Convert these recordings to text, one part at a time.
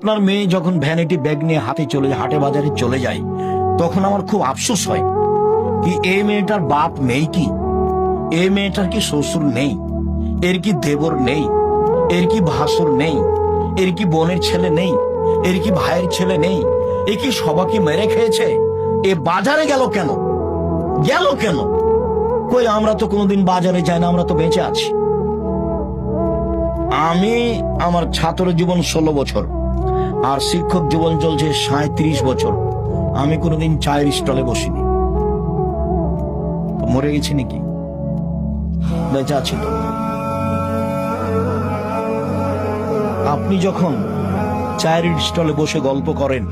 আপনার মেয়ে যখন ভ্যানিটি ব্যাগ নিয়ে হাটে বাজারে চলে যায়, তখন আমার খুব আফসোস হয় কি এই মেয়েটার বাপ নেই কি? এই মেয়েটার কি শ্বশুর নেই? এর কি দেবর নেই? এর কি ভাসুর নেই? এর কি বোনের ছেলে নেই? এর কি ভাইয়ের ছেলে নেই? এ কি সবাইকে মেরে খেয়েছে? এ বাজারে গেল কেন? কই, আমরা তো কোনোদিন বাজারে যাই না, আমরা তো বেঁচে আছি। আমি আমার ছাত্র জীবন 16 বছর আর শিক্ষক জীবন চলছে 37 বছর। আমি কোনোদিন চায়ের স্টলে বসিনি। মরে গেছি নাকি? বেঁচে আছি তো। আপনি যখন চায়ের স্টলে বসে গল্প করেন,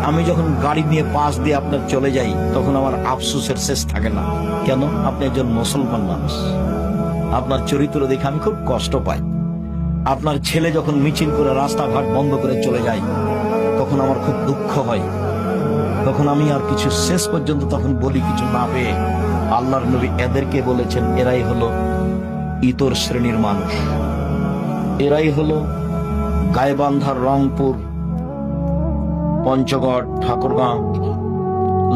আমি যখন গাড়ি নিয়ে পাশ দিয়ে আপনার চলে যাই, তখন আমার আফসোসের শেষ থাকে না। কেন? আপনি একজন মুসলমান মানুষ, আপনার চরিত্র দেখে আমি খুব কষ্ট পাই। আপনার ছেলে যখন মিছিল করে রাস্তাঘাট বন্ধ করে চলে যায়, তখন আমার খুব দুঃখ হয়। তখন আমি আর কিছু শেষ পর্যন্ত তখন বলি কিছু না পেয়ে, আল্লাহর নবী এদেরকে বলেছেন, এরাই হলো ইতর শ্রেণীর মানুষ। এরাই হলো গাইবান্ধার, রংপুর, পঞ্চগড়, ঠাকুরগাঁও,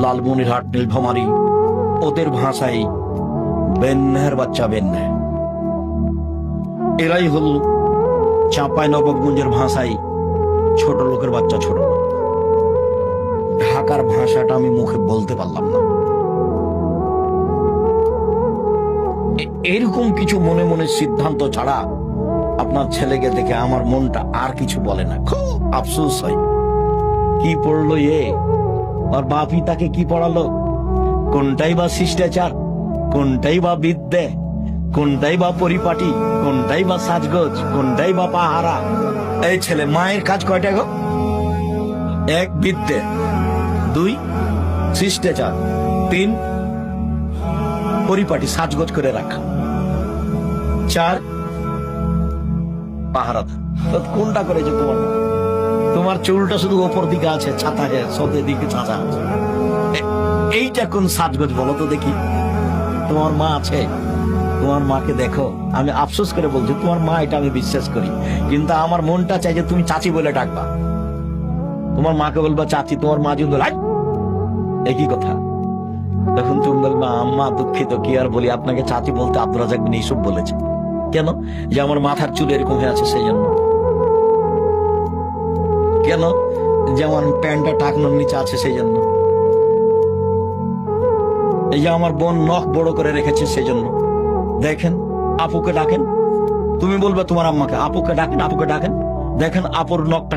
লালমনিরহাট, নীলফামারী, ওদের ভাষায় বেন্যার বাচ্চা বেন্যা। এরাই হল চাঁপাইনবাবগঞ্জের ভাষায় ছোট লোকের বাচ্চা ছোট লোক। ঢাকার ভাষাটা আমি মুখে বলতে পারলাম না। এরকম কিছু মনে মনে সিদ্ধান্ত ছাড়া আপনার ছেলেকে দেখে আমার মনটা আর কিছু বলে না। খুব আফসোস হয়, কি পড়লো আর বাপই তাকে কি পড়ালো? কোনটাই বা শিষ্টাচার, কোনটাই বা বিদ্যে, কোনটাই বা পরিপাটি, কোনটাই বা সাজগোজ, কোনটাই বা পাহারা। এই ছেলে মায়ের কাজ কয়টা গো? 1 বিদ্যে, 2 শিষ্টাচার, 3 পরিপাটি সাজগোজ করে রাখা, 4 পাহারা। কোনটা করেছে তোমার? তোমার চুলটা শুধু ওপর দিকে আছে, ছাতা সদের দিকে ছাতা আছে। এইটা কোন সাজগোজ বলো তো দেখি? তোমার মা আছে, তোমার মাকে দেখো। আমি আফসোস করে বলছি, তোমার মা, এটা আমি বিশ্বাস করি, কিন্তু আমার মনটা চাই যে তুমি চাচি বলে ডাকবা। তোমার মাকে বলবা চাচি, তোমার মা যদি বলে একই কথা, তখন তুমি বলবা আম্মা দুঃখিত, কি আর বলি, আপনাকে চাচি বলতে আব্দুর রাজ্জাক বিন ইউসুফ বলেছে। কেন? যে আমার মাথার চুল এরকম হয়ে আছে সেই জন্য। কেন? যেমন প্যান্টটা টাকনোর নিচে আছে সেই জন্য। এই যে আমার বোন নখ বড় করে রেখেছে সেই জন্য। দেখেন, আপুকে ডাকেন, তুমি বলবে তোমার আম্মাকে, আপুকে ডাকেন, দেখেন আপুর নখটা